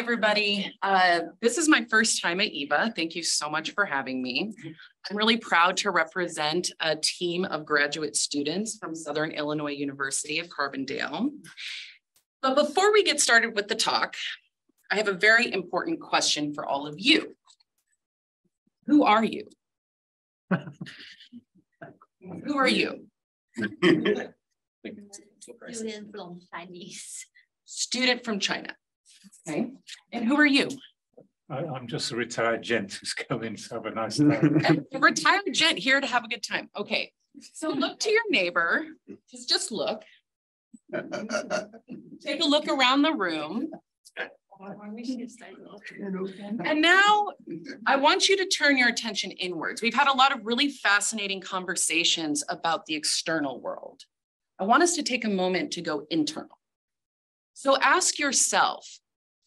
everybody. This is my first time at EVA. Thank you so much for having me. I'm really proud to represent a team of graduate students from Southern Illinois University of Carbondale. But before we get started with the talk, I have a very important question for all of you. Who are you? Who are you? Student from Chinese. Student from China. Okay. And who are you? I'm just a retired gent who's coming to have a nice time. A retired gent here to have a good time. Okay. So look to your neighbor. Just look. Take a look around the room. And now I want you to turn your attention inwards. We've had a lot of really fascinating conversations about the external world. I want us to take a moment to go internal. So ask yourself,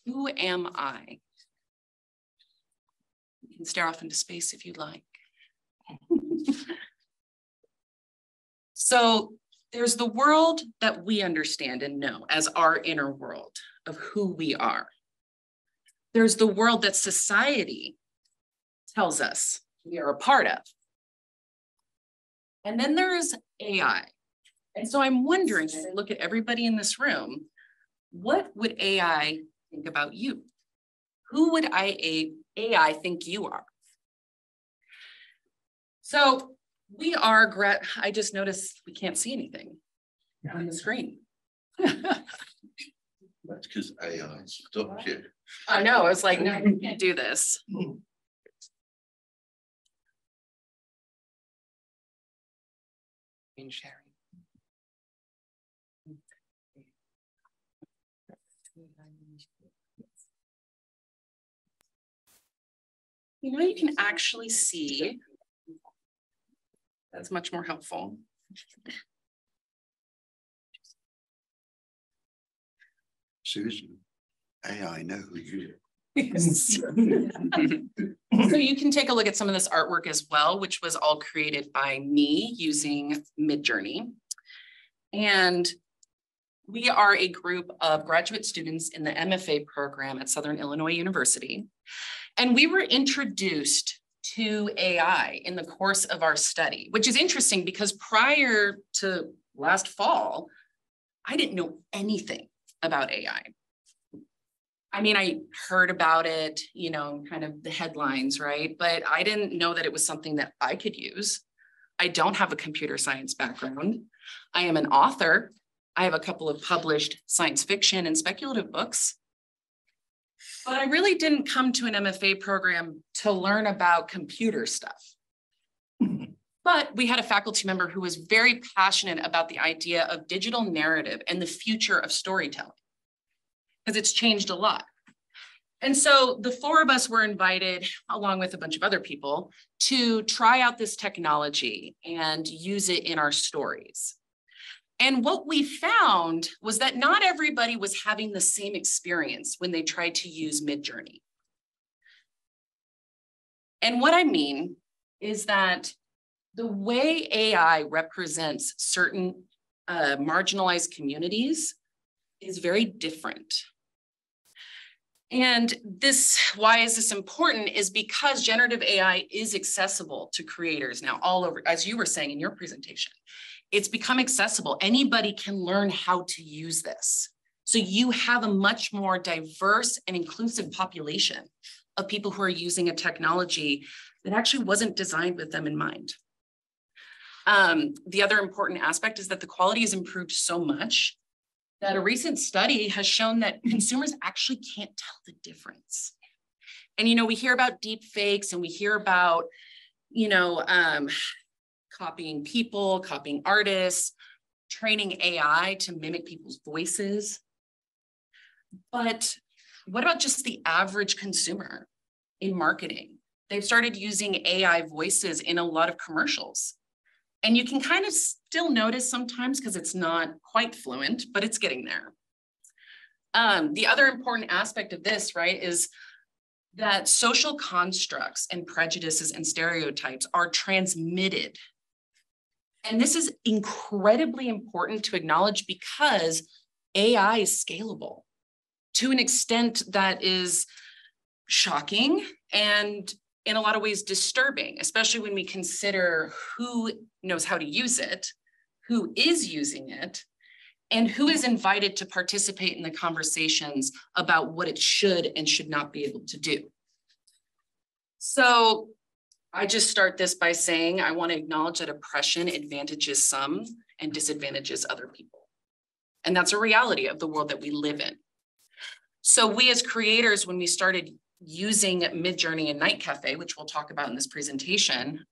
who am I? You can stare off into space if you'd like. So there's the world that we understand and know as our inner world of who we are. There's the world that society tells us we are a part of. And then there is AI. And so I'm wondering, as I look at everybody in this room, what would AI think about you? Who would AI think you are? So we are, I just noticed we can't see anything on the screen. That's because AI stopped you. I know, I was like, no, you can't do this. Sharing. You know, you can actually see. That's much more helpful. Susan, AI know who you are. So you can take a look at some of this artwork as well, which was all created by me using Midjourney. And we are a group of graduate students in the MFA program at Southern Illinois University. And we were introduced to AI in the course of our study, which is interesting because prior to last fall, I didn't know anything about AI. I mean, I heard about it, you know, kind of the headlines, right? But I didn't know that it was something that I could use. I don't have a computer science background. I am an author. I have a couple of published science fiction and speculative books. But I really didn't come to an MFA program to learn about computer stuff. But we had a faculty member who was very passionate about the idea of digital narrative and the future of storytelling, because it's changed a lot. And so the four of us were invited, along with a bunch of other people, to try out this technology and use it in our stories. And what we found was that not everybody was having the same experience when they tried to use Midjourney. And what I mean is that the way AI represents certain marginalized communities is very different. And why is this important is because generative AI is accessible to creators now all over, as you were saying in your presentation. It's become accessible. Anybody can learn how to use this. So you have a much more diverse and inclusive population of people who are using a technology that actually wasn't designed with them in mind. The other important aspect is that the quality has improved so much that a recent study has shown that consumers actually can't tell the difference. And, you know, we hear about deep fakes and we hear about, you know, copying people, copying artists, training AI to mimic people's voices. But what about just the average consumer in marketing? They've started using AI voices in a lot of commercials. And you can kind of still notice sometimes because it's not quite fluent, but it's getting there. The other important aspect of this, right, is that social constructs and prejudices and stereotypes are transmitted. And this is incredibly important to acknowledge because AI is scalable. to an extent that is shocking and in a lot of ways disturbing, especially when we consider who knows how to use it, who is using it, and who is invited to participate in the conversations about what it should and should not be able to do. So I just start this by saying, I want to acknowledge that oppression advantages some and disadvantages other people. And that's a reality of the world that we live in. So we as creators, when we started using Midjourney and Night Cafe, which we'll talk about in this presentation,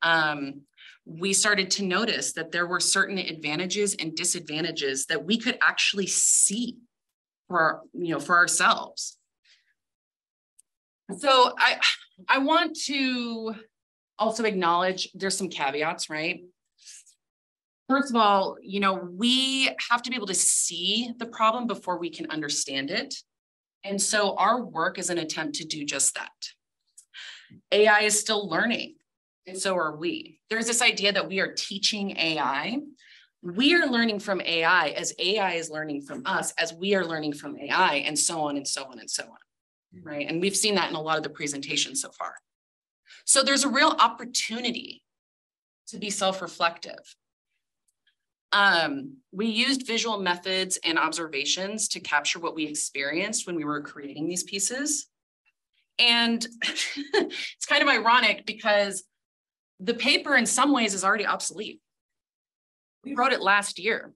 we started to notice that there were certain advantages and disadvantages that we could actually see for ourselves. So I want to also acknowledge there's some caveats, right? First of all, we have to be able to see the problem before we can understand it. And so our work is an attempt to do just that. AI is still learning, and so are we. There's this idea that we are teaching AI. We are learning from AI as AI is learning from us, as we are learning from AI, and so on and so on and so on, right? And we've seen that in a lot of the presentations so far. So there's a real opportunity to be self-reflective. We used visual methods and observations to capture what we experienced when we were creating these pieces. And it's kind of ironic because the paper in some ways is already obsolete. We wrote it last year,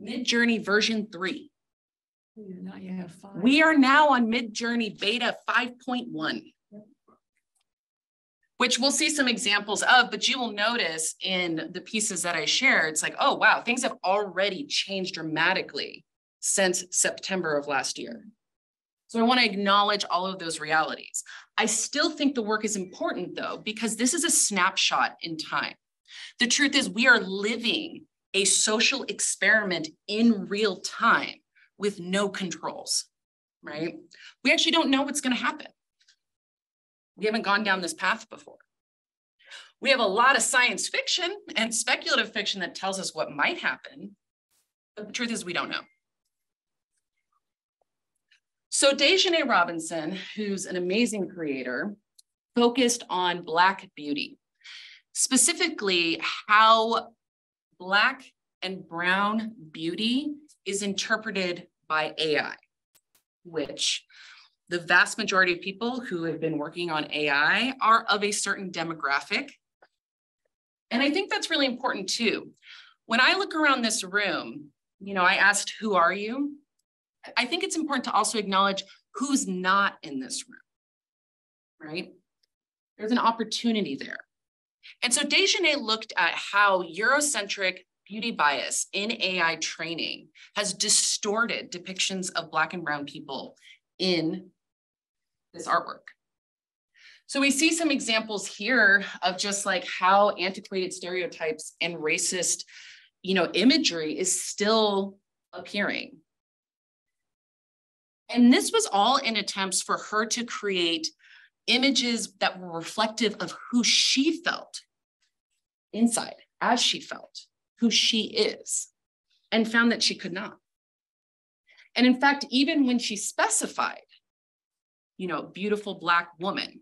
Midjourney version 3. We are now on Midjourney beta 5.1. Which we'll see some examples of, but you will notice in the pieces that I shared, it's like, oh, wow, things have already changed dramatically since September of last year. So I want to acknowledge all of those realities. I still think the work is important though, because this is a snapshot in time. The truth is we are living a social experiment in real time with no controls, right? We actually don't know what's going to happen. We haven't gone down this path before. We have a lot of science fiction and speculative fiction that tells us what might happen, but the truth is we don't know. So Dajonea Robinson, who's an amazing creator, focused on Black beauty, specifically how Black and brown beauty is interpreted by AI, which the vast majority of people who have been working on AI are of a certain demographic. And I think that's really important too. When I look around this room, I asked, who are you? I think it's important to also acknowledge who's not in this room, right? There's an opportunity there. And so Dajonea looked at how Eurocentric beauty bias in AI training has distorted depictions of Black and brown people in this artwork. So we see some examples here of just like how antiquated stereotypes and racist, imagery is still appearing. And this was all in attempts for her to create images that were reflective of who she felt inside, as she felt, who she is, and found that she could not. And in fact, even when she specified, beautiful Black woman,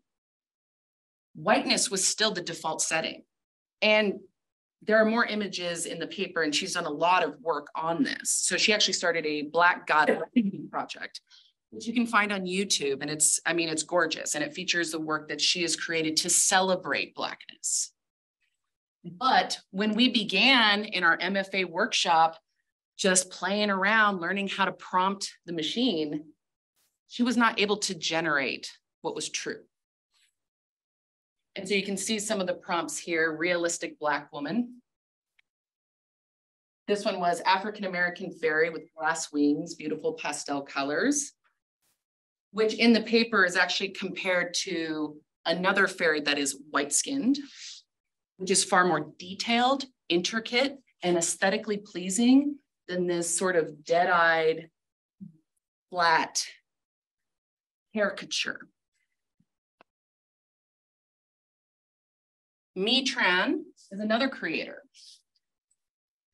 whiteness was still the default setting. And there are more images in the paper, and she's done a lot of work on this. So she actually started a Black God project, which you can find on YouTube. And it's gorgeous. And it features the work that she has created to celebrate Blackness. But when we began in our MFA workshop, just playing around, learning how to prompt the machine, she was not able to generate what was true. And so you can see some of the prompts here, realistic Black woman. This one was African-American fairy with glass wings, beautiful pastel colors, which in the paper is actually compared to another fairy that is white-skinned, which is far more detailed, intricate, and aesthetically pleasing than this sort of dead-eyed, flat caricature. Tran is another creator.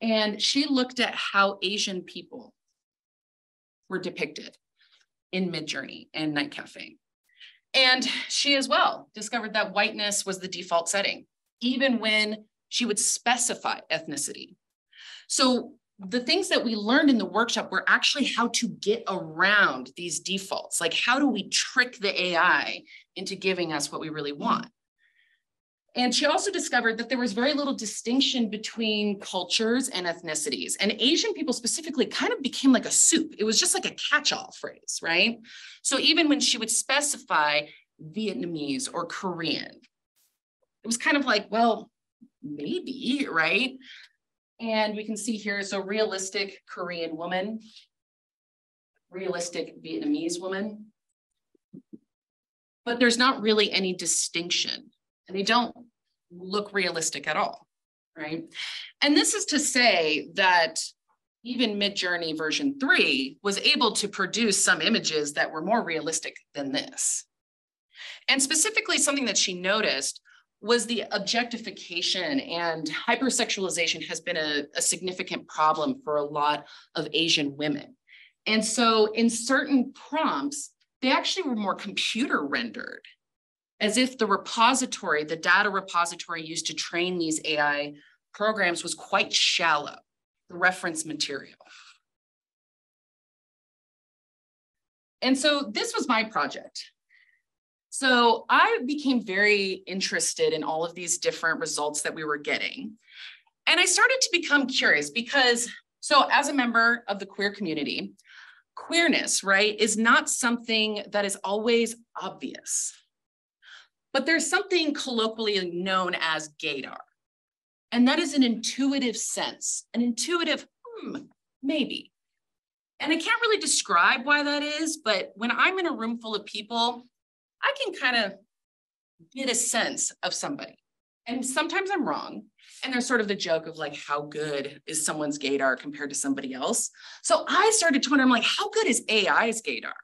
And she looked at how Asian people were depicted. in Midjourney and Night Cafe. And she as well discovered that whiteness was the default setting, even when she would specify ethnicity. So the things that we learned in the workshop were actually how to get around these defaults. Like, how do we trick the AI into giving us what we really want? And she also discovered that there was very little distinction between cultures and ethnicities. And Asian people specifically kind of became like a soup. It was just like a catch-all phrase, right? So even when she would specify Vietnamese or Korean, it was kind of like, well, maybe, right? And we can see here, so realistic Korean woman, realistic Vietnamese woman, but there's not really any distinction. And they don't look realistic at all, right? And this is to say that even Midjourney version 3 was able to produce some images that were more realistic than this. And specifically, something that she noticed was the objectification and hypersexualization has been a significant problem for a lot of Asian women. And so in certain prompts, they actually were more computer rendered, as if the repository, the data repository used to train these AI programs was quite shallow, the reference material. And so this was my project. So I became very interested in all of these different results that we were getting. And I started to become curious because, so as a member of the queer community, queerness, right, is not something that is always obvious. But there's something colloquially known as gaydar. And that is an intuitive sense, an intuitive, maybe. And I can't really describe why that is, but when I'm in a room full of people, I can kind of get a sense of somebody. And sometimes I'm wrong. And there's sort of the joke of like, how good is someone's gaydar compared to somebody else? So I started to wonder, I'm like, how good is AI's gaydar?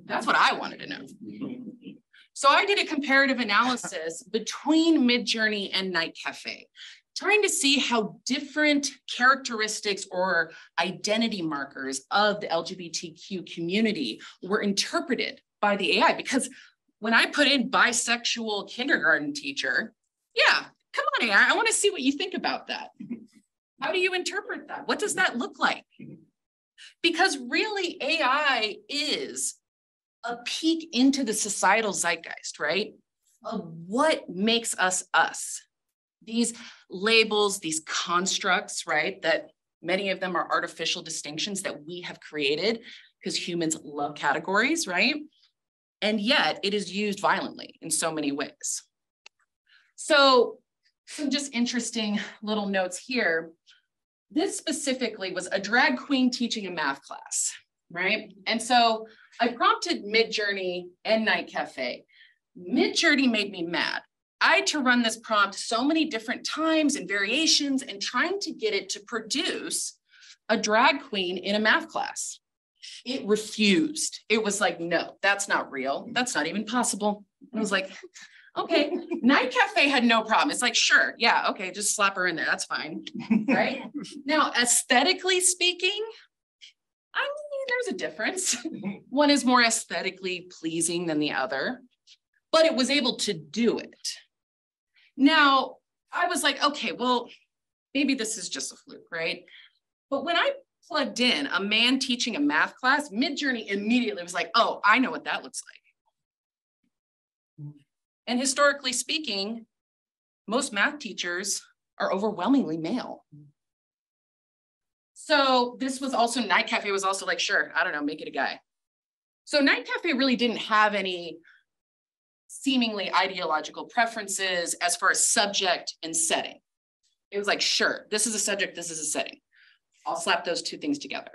That's what I wanted to know. So I did a comparative analysis between Midjourney and Night Cafe, trying to see how different characteristics or identity markers of the LGBTQ community were interpreted by the AI. Because when I put in bisexual kindergarten teacher, yeah, come on, AI, I want to see what you think about that. How do you interpret that? What does that look like? Because really AI is a peek into the societal zeitgeist, right? Of what makes us us. These labels, these constructs, right? That many of them are artificial distinctions that we have created because humans love categories, right? And yet it is used violently in so many ways. So some just interesting little notes here. This specifically was a drag queen teaching a math class, right? And so I prompted Midjourney and Night Cafe. Midjourney made me mad. I had to run this prompt so many different times and variations and trying to get it to produce a drag queen in a math class. It refused. It was like, no, that's not real. That's not even possible. I was like, okay. Night Cafe had no problem. It's like, sure, yeah, okay, just slap her in there. That's fine, right? Now, aesthetically speaking, I mean, there's a difference. One is more aesthetically pleasing than the other, but it was able to do it. Now, I was like, okay, well, maybe this is just a fluke, right? But when I plugged in a man teaching a math class, Midjourney immediately was like, oh, I know what that looks like. And historically speaking, most math teachers are overwhelmingly male. So this was also, Night Cafe was also like, sure, I don't know, make it a guy. So Night Cafe really didn't have any seemingly ideological preferences as far as subject and setting. It was like, sure, this is a subject, this is a setting. I'll slap those two things together.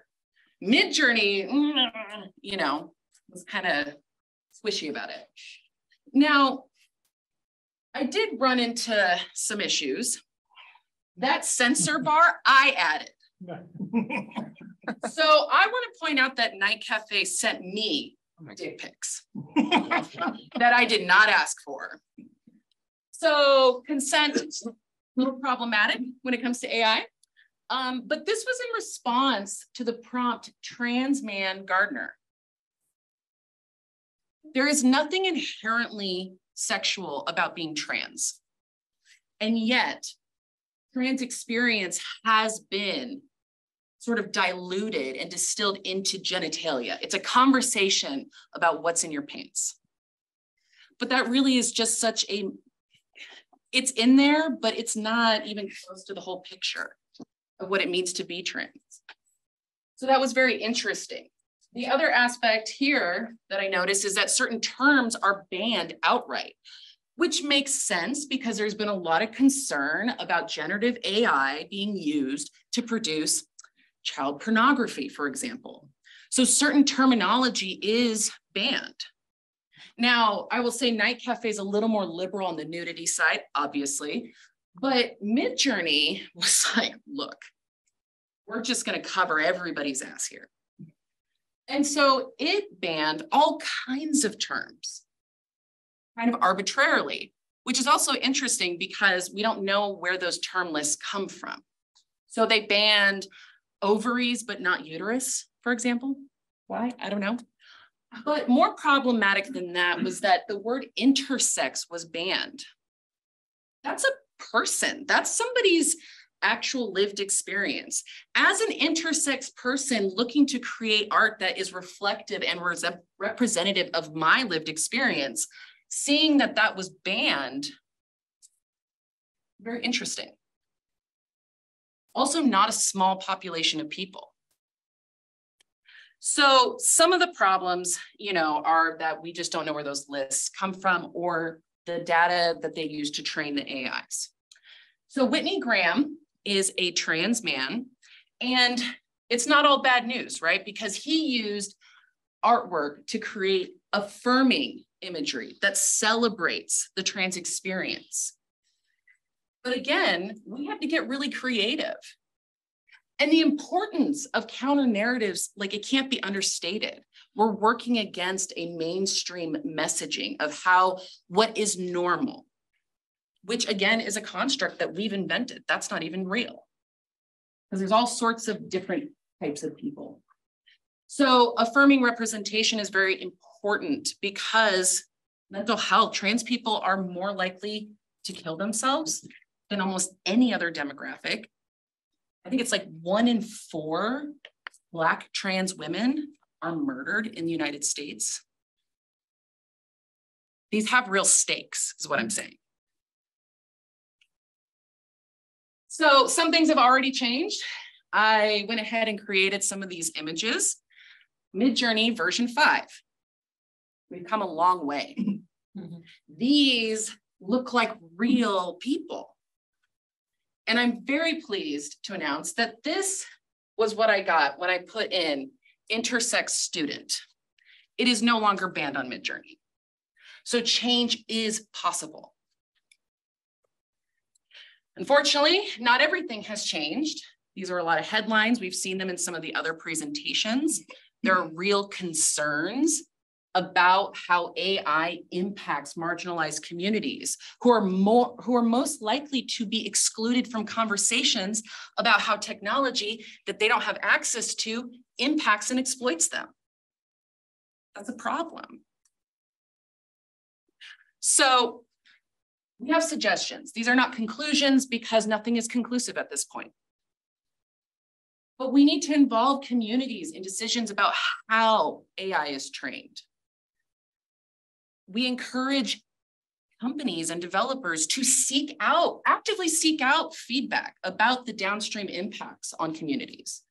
Midjourney, you know, was kind of squishy about it. Now, I did run into some issues. That censor bar, I added. So I want to point out that Night Cafe sent me dick pics that I did not ask for. So consent is a little problematic when it comes to AI. But this was in response to the prompt trans man gardener. There is nothing inherently sexual about being trans. And yet, trans experience has been sort of diluted and distilled into genitalia. It's a conversation about what's in your pants. But that really is just such a, it's in there, but it's not even close to the whole picture of what it means to be trans. So that was very interesting. The other aspect here that I noticed is that certain terms are banned outright, which makes sense because there's been a lot of concern about generative AI being used to produce child pornography, for example. So certain terminology is banned. Now, I will say Night Cafe is a little more liberal on the nudity side, obviously, but Midjourney was like, look, we're just gonna cover everybody's ass here. And so it banned all kinds of terms, kind of arbitrarily, which is also interesting because we don't know where those term lists come from. So they banned ovaries, but not uterus, for example. Why? I don't know. But more problematic than that was that the word intersex was banned. That's a person. That's somebody's actual lived experience. As an intersex person looking to create art that is reflective and representative of my lived experience, seeing that that was banned, very interesting. Also not a small population of people. So some of the problems, are that we just don't know where those lists come from or the data that they use to train the AIs. So Whitney Graham is a trans man, and it's not all bad news, right? Because he used artwork to create affirming imagery that celebrates the trans experience. But again, we have to get really creative. And the importance of counter narratives, like it can't be understated. We're working against a mainstream messaging of what is normal, which again is a construct that we've invented. That's not even real. Because there's all sorts of different types of people. So affirming representation is very important because mental health, trans people are more likely to kill themselves than almost any other demographic. I think it's like 1 in 4 Black trans women are murdered in the United States. These have real stakes, is what I'm saying. So some things have already changed. I went ahead and created some of these images. Midjourney version 5. We've come a long way. These look like real people. And I'm very pleased to announce that this was what I got when I put in intersex student. It is no longer banned on Midjourney. So change is possible. Unfortunately, not everything has changed. These are a lot of headlines. We've seen them in some of the other presentations. There are real concerns about how AI impacts marginalized communities who are most likely to be excluded from conversations about how technology that they don't have access to impacts and exploits them. That's a problem. So we have suggestions. These are not conclusions because nothing is conclusive at this point. But we need to involve communities in decisions about how AI is trained. We encourage companies and developers to actively seek out feedback about the downstream impacts on communities.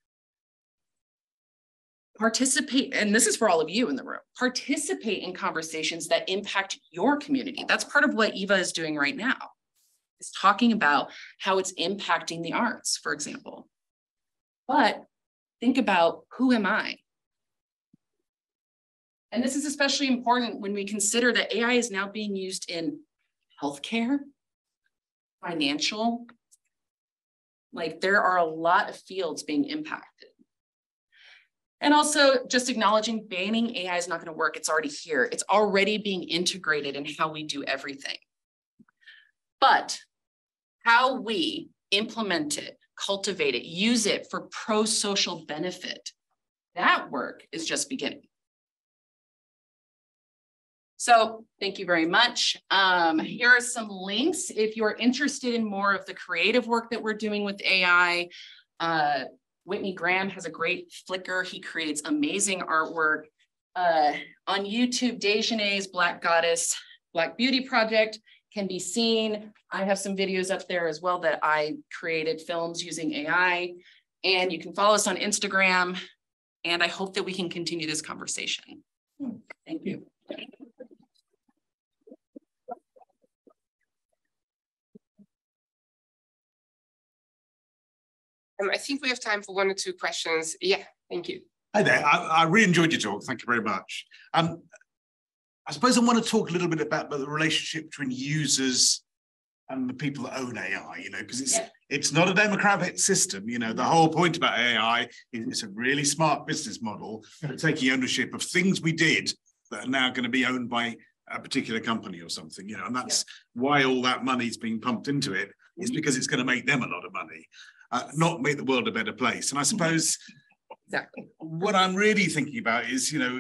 Participate, and this is for all of you in the room, participate in conversations that impact your community. That's part of what Eva is doing right now, is talking about how it's impacting the arts, for example. But think about, who am I? And this is especially important when we consider that AI is now being used in healthcare, financial, like there are a lot of fields being impacted. And also just acknowledging banning AI is not going to work. It's already here. It's already being integrated in how we do everything. But how we implement it, cultivate it, use it for pro-social benefit, that work is just beginning. So thank you very much. Here are some links. If you're interested in more of the creative work that we're doing with AI, Whitney Graham has a great Flickr. He creates amazing artwork. On YouTube, Dajonea's Black Goddess, Black Beauty Project can be seen. I have some videos up there as well that I created films using AI. And you can follow us on Instagram. And I hope that we can continue this conversation. Thank you. I think we have time for 1 or 2 questions. Yeah, thank you. Hi there. I really enjoyed your talk. Thank you very much. I suppose I want to talk a little bit about the relationship between users and the people that own AI, you know, because it's not a democratic system. You know, the whole point about AI is it's a really smart business model for taking ownership of things we did that are now going to be owned by a particular company or something, you know, and that's why all that money is being pumped into it, is because it's going to make them a lot of money, not make the world a better place. And I suppose what I'm really thinking about is, you know,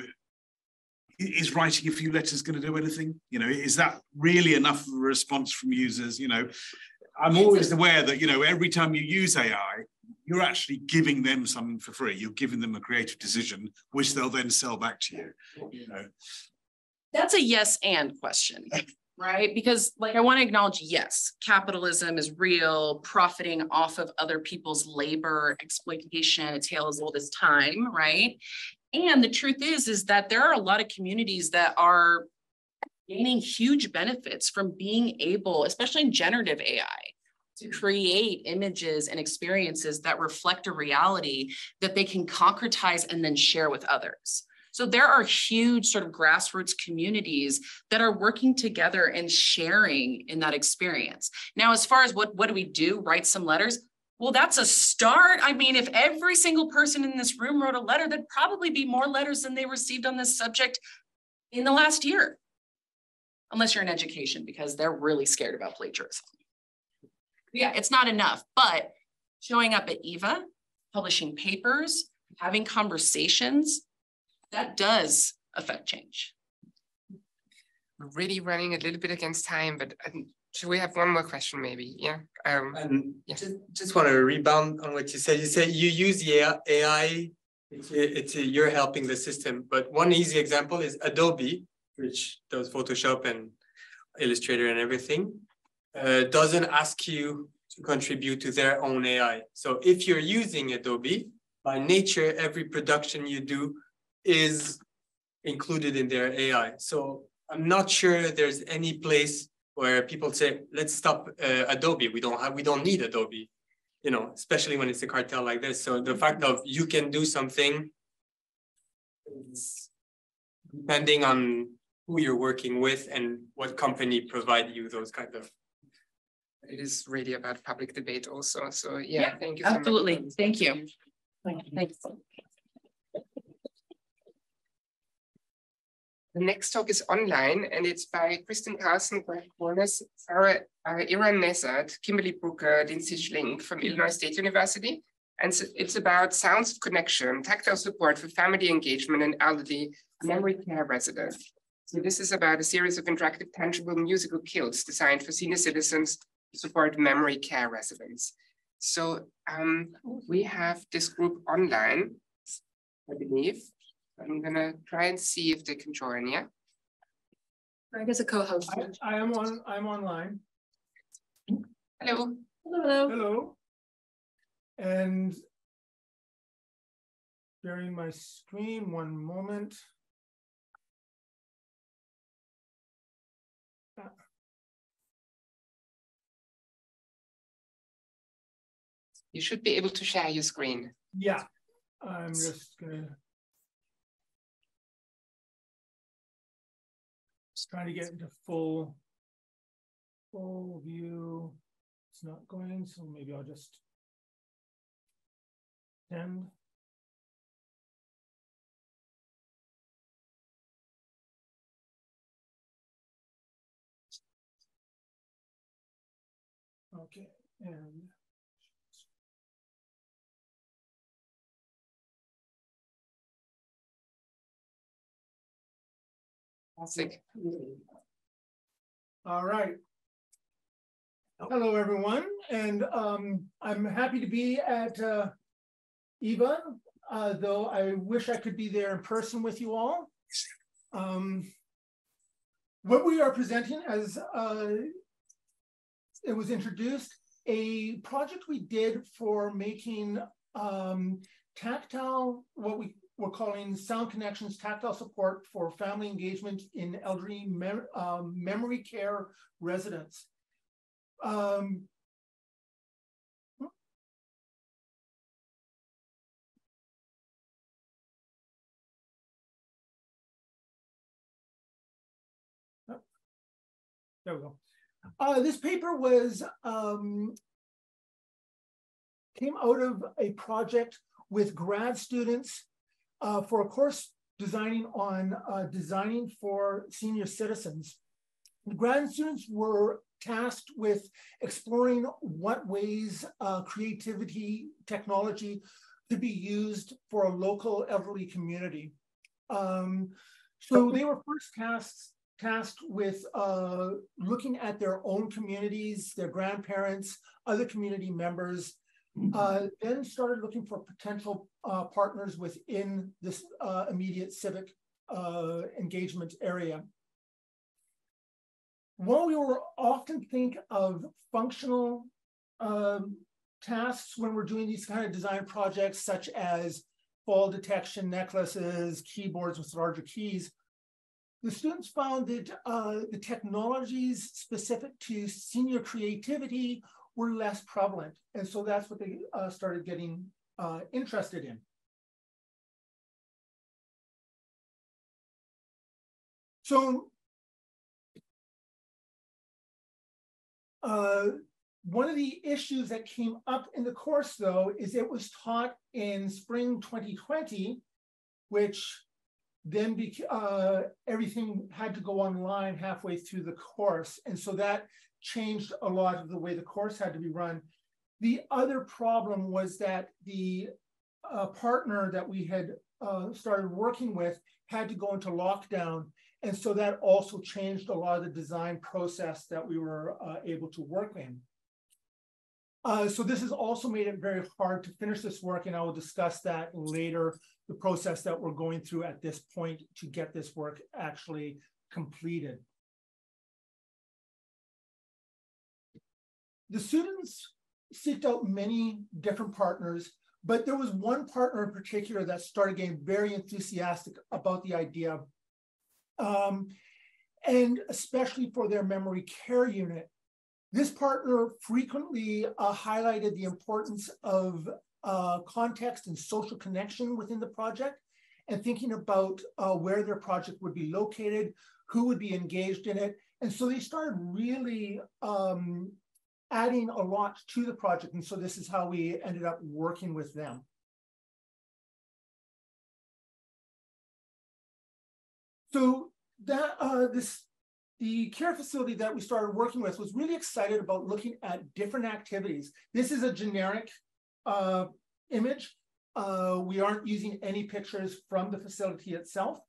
is writing a few letters going to do anything? You know, is that really enough of a response from users? You know, I'm always aware that, you know, every time you use AI, you're actually giving them something for free. You're giving them a creative decision, which they'll then sell back to you, you know. That's a yes and question, right? Because like, I want to acknowledge, yes, capitalism is real, profiting off of other people's labor, exploitation, a tale as old as time, right? And the truth is that there are a lot of communities that are gaining huge benefits from being able, especially in generative AI, to create images and experiences that reflect a reality that they can concretize and then share with others. So there are huge sort of grassroots communities that are working together and sharing in that experience. Now, as far as what do we do? Write some letters? Well, that's a start. I mean, if every single person in this room wrote a letter, there'd probably be more letters than they received on this subject in the last year. Unless you're in education, because they're really scared about plagiarism. Yeah, it's not enough, but showing up at EVA, publishing papers, having conversations, that does affect change. We're really running a little bit against time, but should we have 1 more question maybe? Yeah. Just want to rebound on what you said. You said you use the AI, you're helping the system. But one easy example is Adobe, which does Photoshop and Illustrator and everything, doesn't ask you to contribute to their own AI. So if you're using Adobe, by nature, every production you do is included in their AI. So I'm not sure there's any place where people say, let's stop Adobe. We don't need Adobe, you know, especially when it's a cartel like this. So the fact of you can do something is depending on who you're working with and what company provide you those kind of. It is really about public debate also. So yeah, thank you so absolutely. much. Thank you. Thanks. The next talk is online, and it's by Kristen Carlson, Greg Warnes, Sarah Iran Nezat, Kimberly Brooker, Lindsay Schlink from Illinois State University. And so it's about sounds of connection, tactile support for family engagement and elderly memory care residents. So this is about a series of interactive, tangible musical kits designed for senior citizens to support memory care residents. So we have this group online, I believe. I'm gonna try and see if they can join. Yeah. Greg is a co-host. I'm online. Hello. Hello. Hello. And sharing my screen, 1 moment. You should be able to share your screen. Yeah, I'm just gonna try to get into full view. It's not going, so maybe I'll just end. Okay, and Classic. All right. Hello, everyone, and I'm happy to be at EVA, though I wish I could be there in person with you all. What we are presenting, as it was introduced, a project we did for making tactile, what we're calling sound connections, tactile support for family engagement in elderly memory care residents. There we go. This paper was came out of a project with grad students for a course designing for senior citizens. The grad students were tasked with exploring what ways creativity, technology could be used for a local elderly community. So they were first tasked with looking at their own communities, their grandparents, other community members, then started looking for potential partners within this immediate civic engagement area. While we will often think of functional tasks when we're doing these kind of design projects, such as fall detection necklaces, keyboards with larger keys, the students found that the technologies specific to senior creativity were less prevalent. And so that's what they started getting interested in. So one of the issues that came up in the course, though, is it was taught in spring 2020, which then everything had to go online halfway through the course. And so that changed a lot of the way the course had to be run. The other problem was that the partner that we had started working with had to go into lockdown. And so that also changed a lot of the design process that we were able to work in. So this has also made it very hard to finish this work, and I will discuss that later, the process that we're going through at this point to get this work actually completed. The students seeked out many different partners, but there was one partner in particular that started getting very enthusiastic about the idea, and especially for their memory care unit. This partner frequently highlighted the importance of context and social connection within the project, and thinking about where their project would be located, who would be engaged in it. And so they started really adding a lot to the project. And so this is how we ended up working with them. So that the care facility that we started working with was really excited about looking at different activities. This is a generic image. We aren't using any pictures from the facility itself,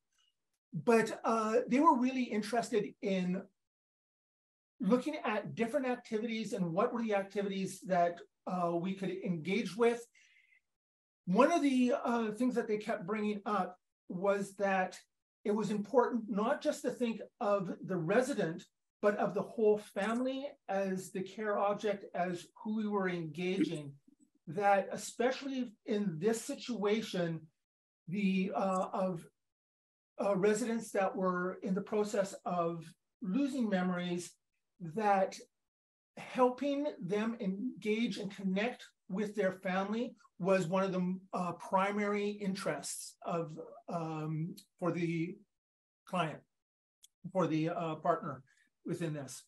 but they were really interested in looking at different activities and what were the activities that we could engage with. One of the things that they kept bringing up was that it was important not just to think of the resident, but of the whole family as the care object, as who we were engaging. That especially in this situation, the residents that were in the process of losing memories, that helping them engage and connect with their family was one of the primary interests of for the client, for the partner within this.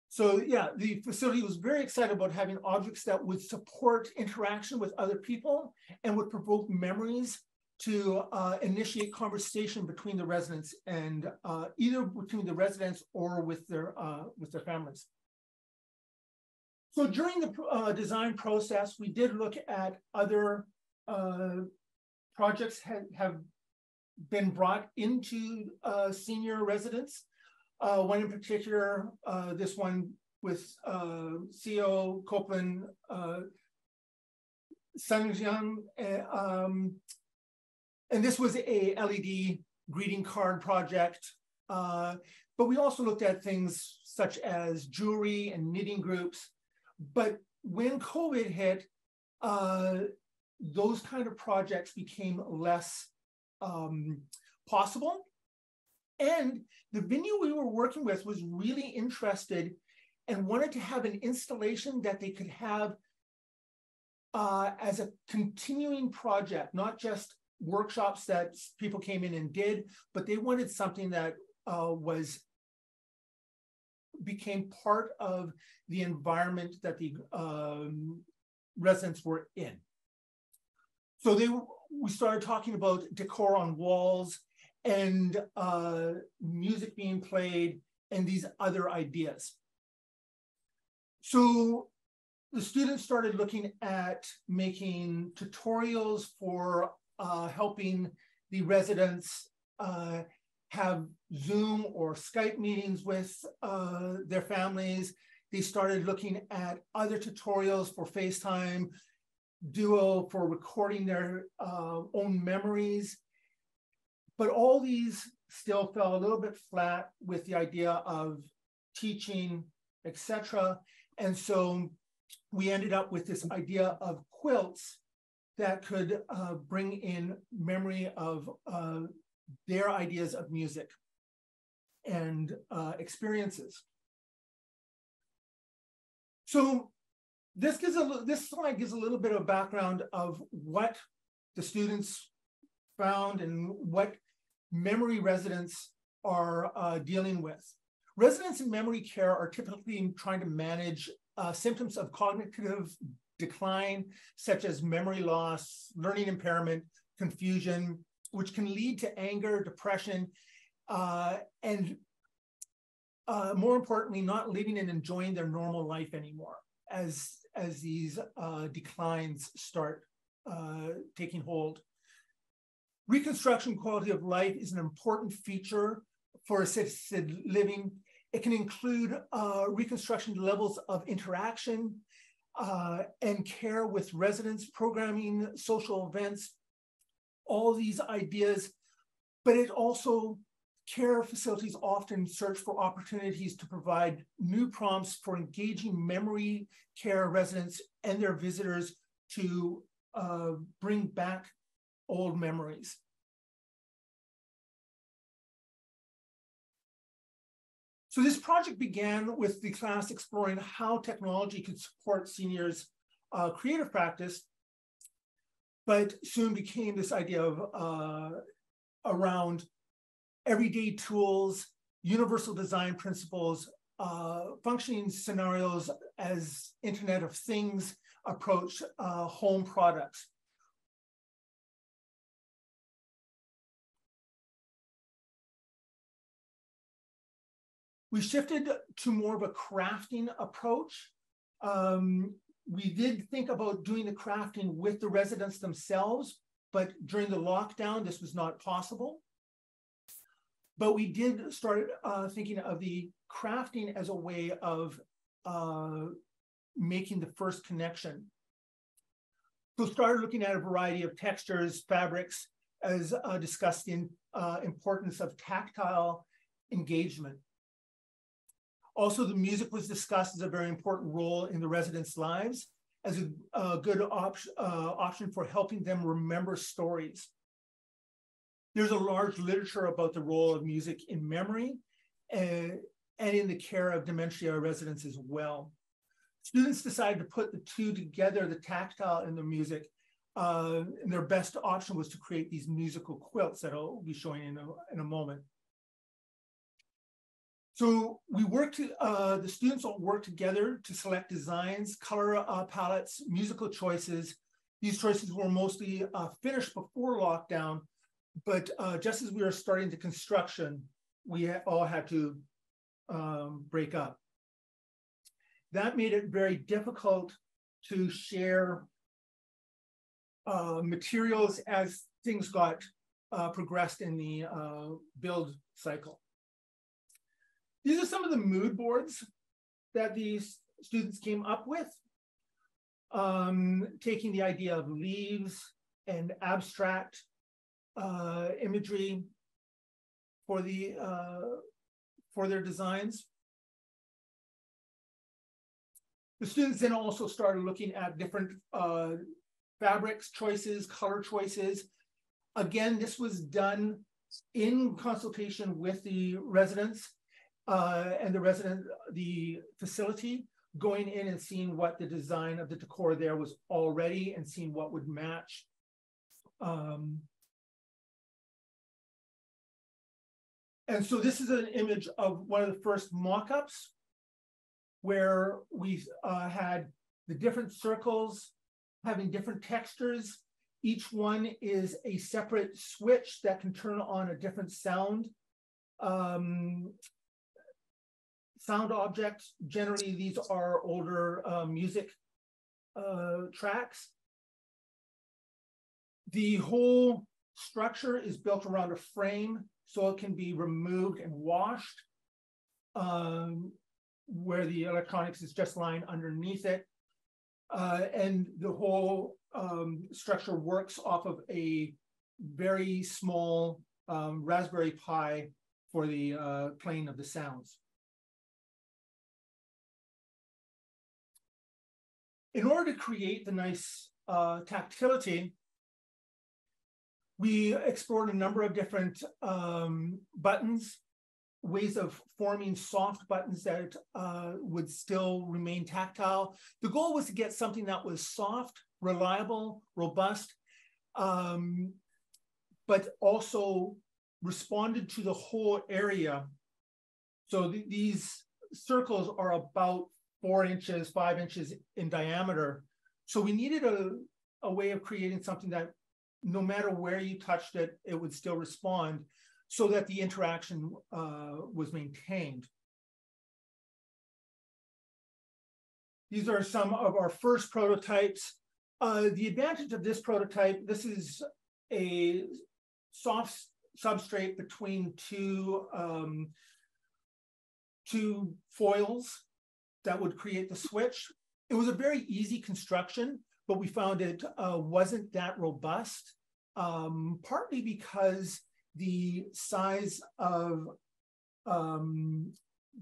So yeah, the facility was very excited about having objects that would support interaction with other people and would provoke memories to initiate conversation between the residents, and either between the residents or with their families. So during the design process, we did look at other projects have been brought into senior residence. One in particular, this one with CEO Copeland, Sanjiang, and this was a LED greeting card project. But we also looked at things such as jewelry and knitting groups. But when COVID hit, those kind of projects became less possible. And the venue we were working with was really interested and wanted to have an installation that they could have as a continuing project, not just workshops that people came in and did, but they wanted something that became part of the environment that the residents were in. So we started talking about decor on walls and music being played and these other ideas. So the students started looking at making tutorials for helping the residents have Zoom or Skype meetings with their families. They started looking at other tutorials for FaceTime, Duo for recording their own memories. But all these still fell a little bit flat with the idea of teaching, etc. And so we ended up with this idea of quilts that could bring in memory of their ideas of music and experiences. So this slide gives a little bit of background of what the students found and what memory residents are dealing with. Residents in memory care are typically trying to manage symptoms of cognitive decline, such as memory loss, learning impairment, confusion, which can lead to anger, depression, and more importantly, not living and enjoying their normal life anymore as these declines start taking hold. Reconstruction quality of life is an important feature for assisted living. It can include reconstruction levels of interaction and care with residents, programming, social events, all these ideas, but it also, care facilities often search for opportunities to provide new prompts for engaging memory care residents and their visitors to bring back old memories. So this project began with the class exploring how technology could support seniors' creative practice, but soon became this idea of around everyday tools, universal design principles, functioning scenarios as Internet of Things approach home products. We shifted to more of a crafting approach. We did think about doing the crafting with the residents themselves, but during the lockdown, this was not possible. But we did start thinking of the crafting as a way of making the first connection. So started looking at a variety of textures, fabrics, as discussed in importance of tactile engagement. Also, the music was discussed as a very important role in the residents' lives, as a good option for helping them remember stories. There's a large literature about the role of music in memory and in the care of dementia residents as well. Students decided to put the two together, the tactile and the music, and their best option was to create these musical quilts that I'll be showing in a moment. So we worked, the students all worked together to select designs, color palettes, musical choices. These choices were mostly finished before lockdown, but just as we were starting the construction, we all had to break up. That made it very difficult to share materials as things got progressed in the build cycle. These are some of the mood boards that these students came up with, taking the idea of leaves and abstract imagery for their designs. The students then also started looking at different fabrics choices, color choices. Again, this was done in consultation with the residents and the facility, going in and seeing what the design of the decor there was already and seeing what would match. And so this is an image of one of the first mock-ups where we had the different circles having different textures. Each one is a separate switch that can turn on a different sound object. Generally, these are older music tracks. The whole structure is built around a frame, so it can be removed and washed, where the electronics is just lying underneath it. And the whole structure works off of a very small Raspberry Pi for the playing of the sounds. In order to create the nice tactility, we explored a number of different buttons, ways of forming soft buttons that would still remain tactile. The goal was to get something that was soft, reliable, robust, but also responded to the whole area. So these circles are about 4 inches, 5 inches in diameter. So we needed a way of creating something that no matter where you touched it, it would still respond, so that the interaction was maintained. These are some of our first prototypes. The advantage of this prototype, this is a soft substrate between two foils that would create the switch. It was a very easy construction, but we found it wasn't that robust, partly because the size of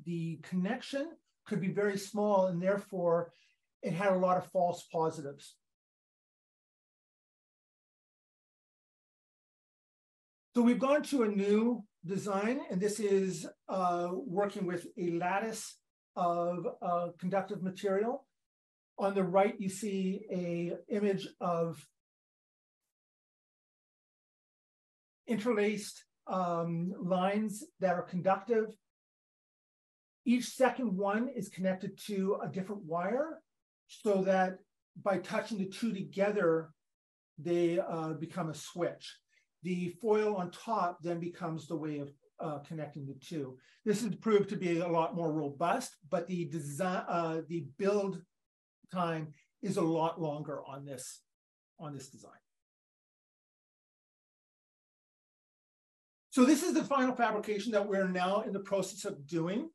the connection could be very small, and therefore it had a lot of false positives. So we've gone to a new design, and this is working with a lattice of conductive material. On the right, you see an image of interlaced lines that are conductive. Each second one is connected to a different wire, so that by touching the two together, they become a switch. The foil on top then becomes the way of connecting the two. This has proved to be a lot more robust, but the design, the build time is a lot longer on this design. So this is the final fabrication that we're now in the process of doing.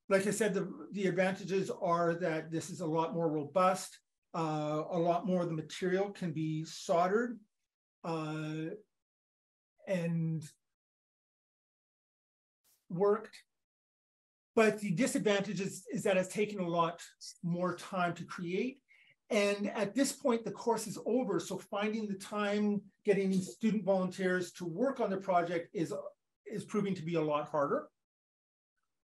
Like I said, the advantages are that this is a lot more robust. A lot more of the material can be soldered. And worked. But the disadvantage is that it's taken a lot more time to create. And at this point, the course is over. So finding the time, getting student volunteers to work on the project is proving to be a lot harder.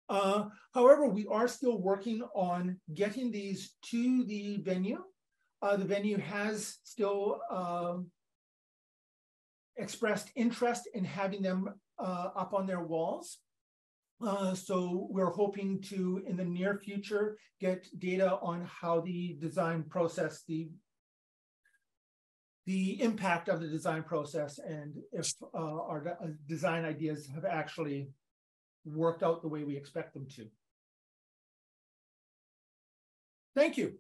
However, we are still working on getting these to the venue. The venue has still expressed interest in having them up on their walls. So we're hoping to, in the near future, get data on how the design process, the impact of the design process, and if our design ideas have actually worked out the way we expect them to. Thank you.